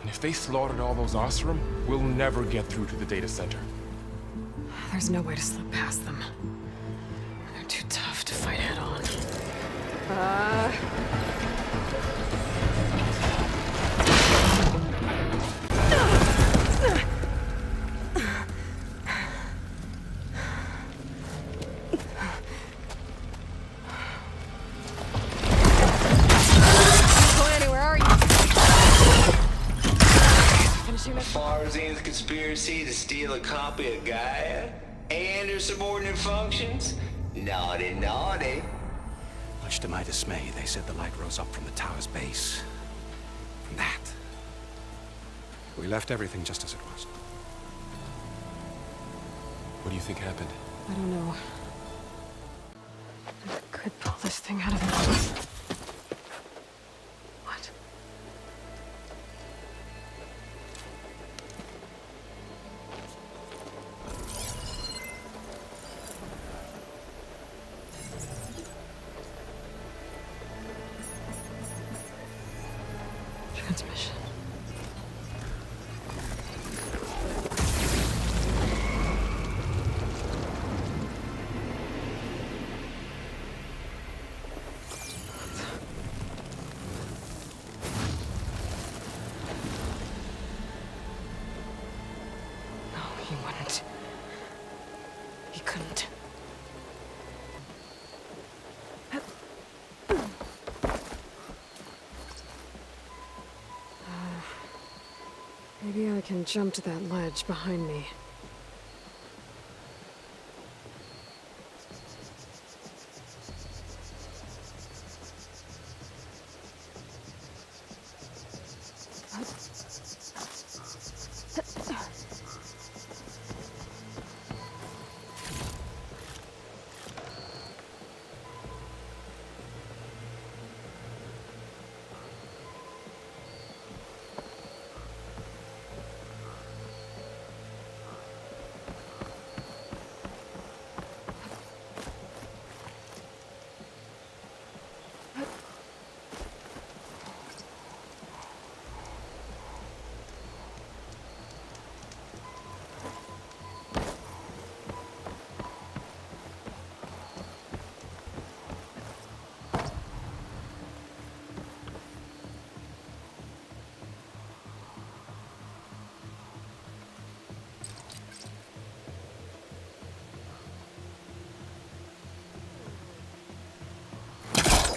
And if they slaughtered all those Osram, we'll never get through to the data center. There's no way to slip past them. They're too tough to fight head on. Farzine's conspiracy to steal a copy of Gaia and her subordinate functions? Naughty, naughty. Much to my dismay, they said the light rose up from the tower's base. From that. We left everything just as it was. What do you think happened? I don't know. I could pull this thing out of it. What? Transmission. No, he wouldn't. He couldn't. Maybe I can jump to that ledge behind me.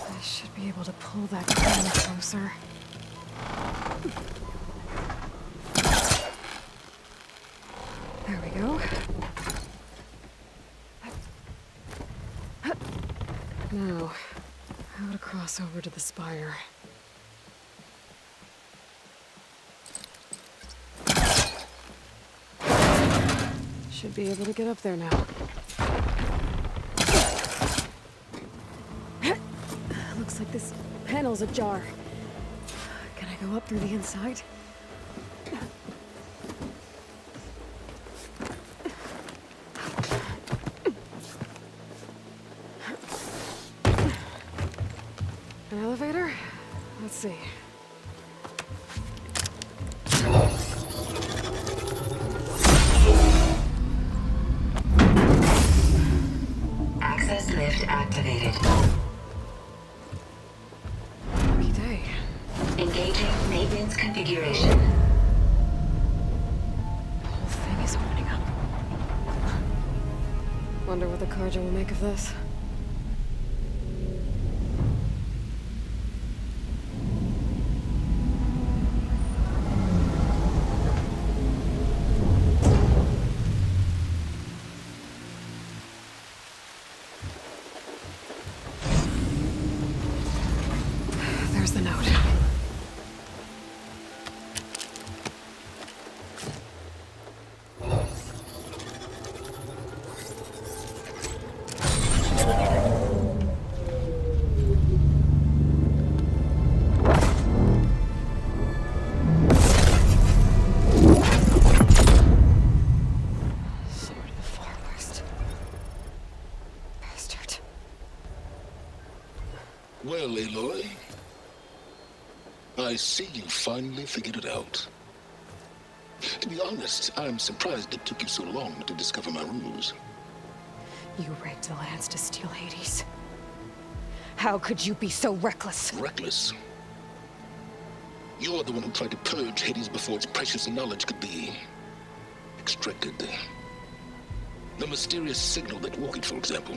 I should be able to pull that crane closer. There we go. Now, how to cross over to the spire. Should be able to get up there now. Looks like this panel's ajar. Can I go up through the inside? An elevator? Let's see. Access lift activated. Lucky day. Engaging maintenance configuration. The whole thing is opening up. Wonder what the Carja will make of this. There's the note. I see you finally figured it out. To be honest, I'm surprised it took you so long to discover my ruse. You rigged the lands to steal Hades. How could you be so reckless? Reckless? You're the one who tried to purge Hades before its precious knowledge could be extracted. The mysterious signal that woke it, for example.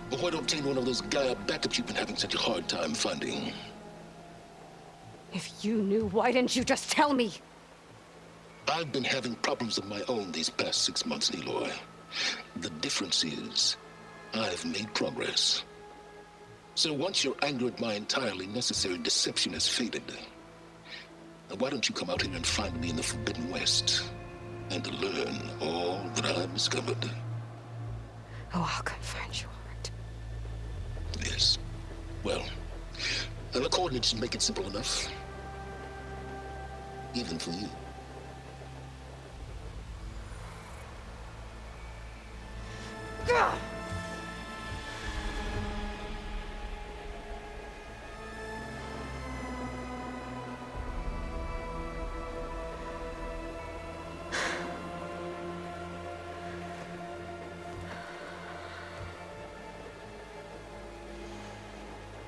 But why obtain one of those Gaia backups you've been having such a hard time finding? If you knew, why didn't you just tell me? I've been having problems of my own these past 6 months, Aloy. The difference is, I've made progress. So once your anger at my entirely necessary deception has faded, why don't you come out here and find me in the Forbidden West, and learn all that I've discovered? Oh, I'll come find you, all right. Yes. Well, the coordinates make it simple enough. Even for you. Gah!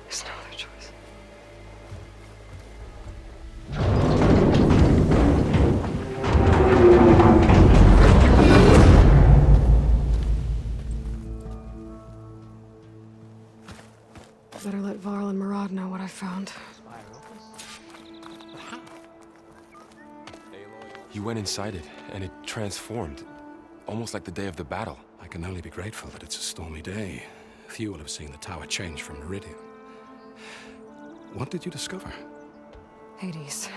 There's no other choice. Better let Varl and Murad know what I found. You went inside it, and it transformed. Almost like the day of the battle. I can only be grateful that it's a stormy day. Few will have seen the tower change from Meridian. What did you discover? Hades.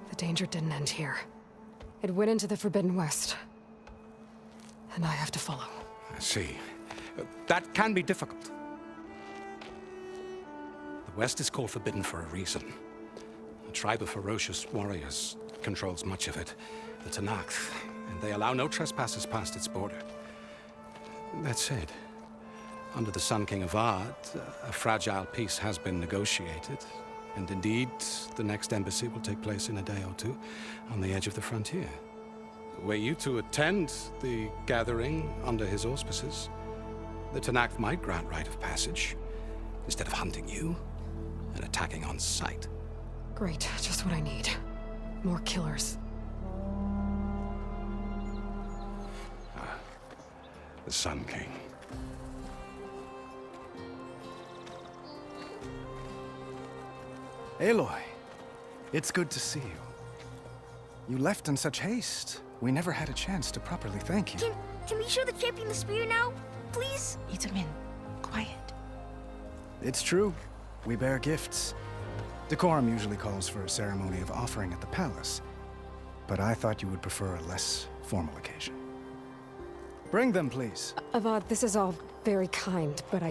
The danger didn't end here. It went into the Forbidden West. And I have to follow. I see. That can be difficult. The West is called Forbidden for a reason. A tribe of ferocious warriors controls much of it, the Tenakth, and they allow no trespassers past its border. That said, under the Sun King Avad, a fragile peace has been negotiated, and indeed, the next embassy will take place in a day or two on the edge of the frontier. Were you to attend the gathering under his auspices, the Tenakth might grant right of passage, instead of hunting you and attacking on sight. Great, just what I need. More killers. The Sun King. Aloy, it's good to see you. You left in such haste. We never had a chance to properly thank you. Can we show the champion the spear now? Please? Itamin, quiet. It's true. We bear gifts. Decorum usually calls for a ceremony of offering at the palace, but I thought you would prefer a less formal occasion. Bring them, please. Avad, this is all very kind, but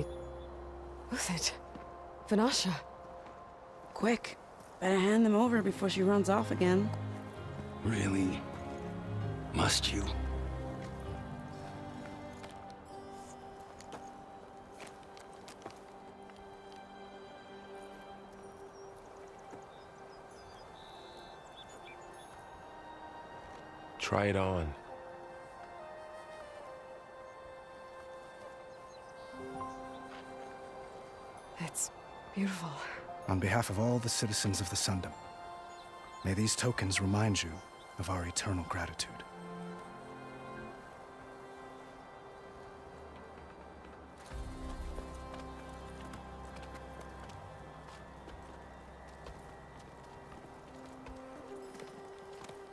Who's it? Vanasha. Quick, better hand them over before she runs off again. Really? Must you? Try it on. It's beautiful. On behalf of all the citizens of the Sundom, may these tokens remind you of our eternal gratitude.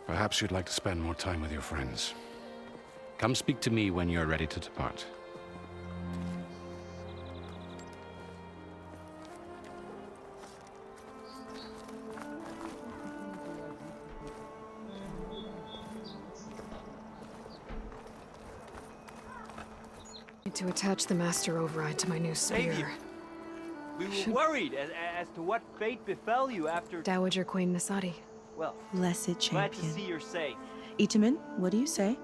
Perhaps you'd like to spend more time with your friends. Come speak to me when you're ready to depart. Need to attach the master override to my new spear. Savior, we were worried as to what fate befell you after... Dowager Queen Nasadi. Well, Blessed glad champion. to see you're safe. Itamin, what do you say?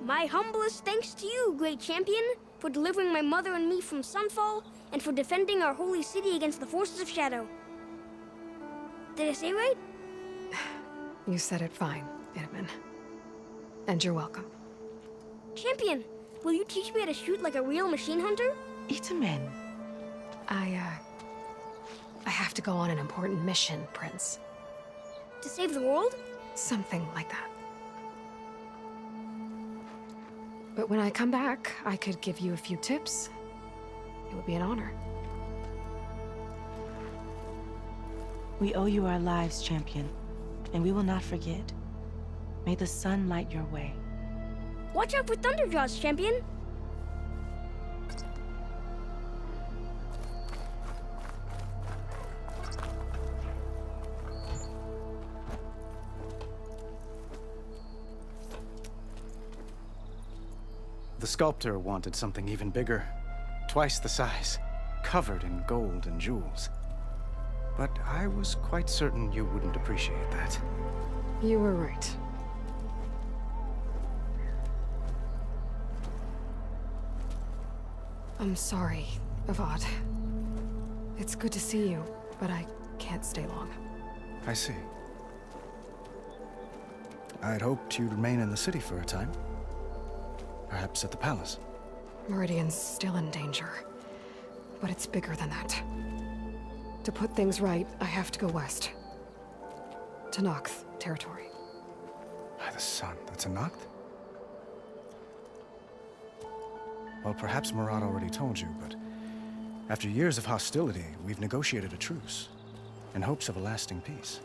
My humblest thanks to you, great champion, for delivering my mother and me from Sunfall and for defending our holy city against the forces of shadow. Did I say right? You said it fine, Edmund. And you're welcome. Champion, will you teach me how to shoot like a real machine hunter? Itamen. I have to go on an important mission, Prince. To save the world? Something like that. But when I come back, I could give you a few tips. It would be an honor. We owe you our lives, champion, and we will not forget. May the sun light your way. Watch out for Thunderjaws, champion! The sculptor wanted something even bigger. Twice the size, covered in gold and jewels. But I was quite certain you wouldn't appreciate that. You were right. I'm sorry, Avad. It's good to see you, but I can't stay long. I see. I'd hoped you'd remain in the city for a time. Perhaps at the palace. Meridian's still in danger, but it's bigger than that. To put things right, I have to go west. To Nox territory. By the sun, that's a Noct? Well, perhaps Murad already told you, but after years of hostility, we've negotiated a truce, in hopes of a lasting peace.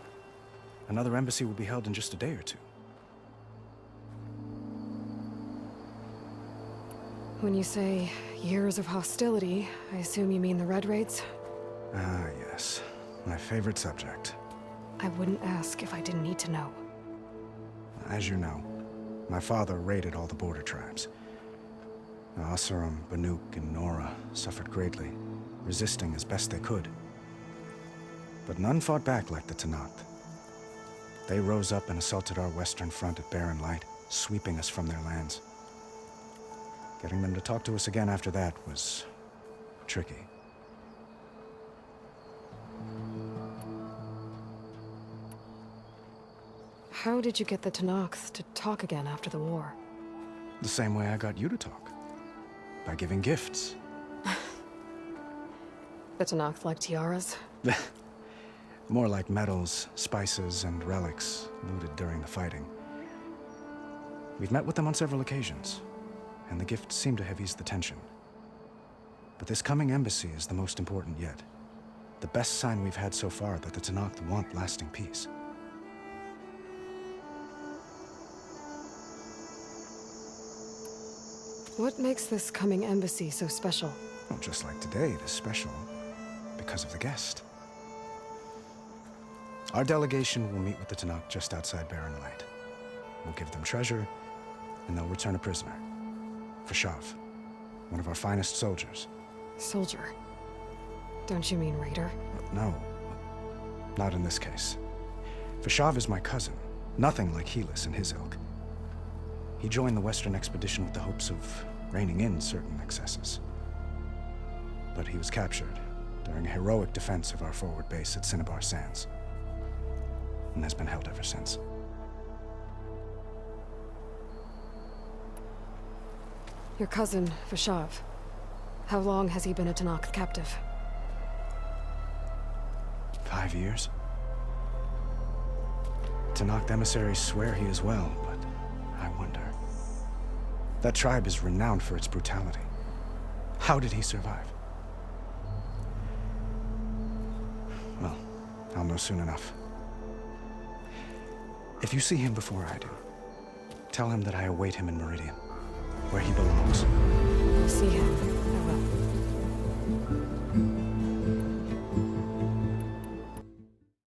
Another embassy will be held in just a day or two. When you say years of hostility, I assume you mean the Red Raids? Ah, yes. My favorite subject. I wouldn't ask if I didn't need to know. As you know, my father raided all the border tribes. Asurum, Banuk, and Nora suffered greatly, resisting as best they could. But none fought back like the Tenakth. They rose up and assaulted our western front at Barren Light, sweeping us from their lands. Getting them to talk to us again after that was tricky. How did you get the Tenakth to talk again after the war? The same way I got you to talk. By giving gifts. The Tenakth like tiaras? More like medals, spices, and relics looted during the fighting. We've met with them on several occasions, and the gifts seem to have eased the tension. But this coming embassy is the most important yet. The best sign we've had so far that the Tenakth want lasting peace. What makes this coming embassy so special? Well, just like today, it is special because of the guest. Our delegation will meet with the Tenakth just outside Barren Light. We'll give them treasure, and they'll return a prisoner. Fashav, one of our finest soldiers. Soldier? Don't you mean raider? No, not in this case. Fashav is my cousin, nothing like Helis and his ilk. He joined the Western expedition with the hopes of reining in certain excesses. But he was captured during a heroic defense of our forward base at Cinnabar Sands, and has been held ever since. Your cousin, Fashav. How long has he been a Tenakth captive? 5 years. Tenakth emissaries swear he is well, but I wonder. That tribe is renowned for its brutality. How did he survive? Well, I'll know soon enough. If you see him before I do, tell him that I await him in Meridian, where he belongs. See him. I will.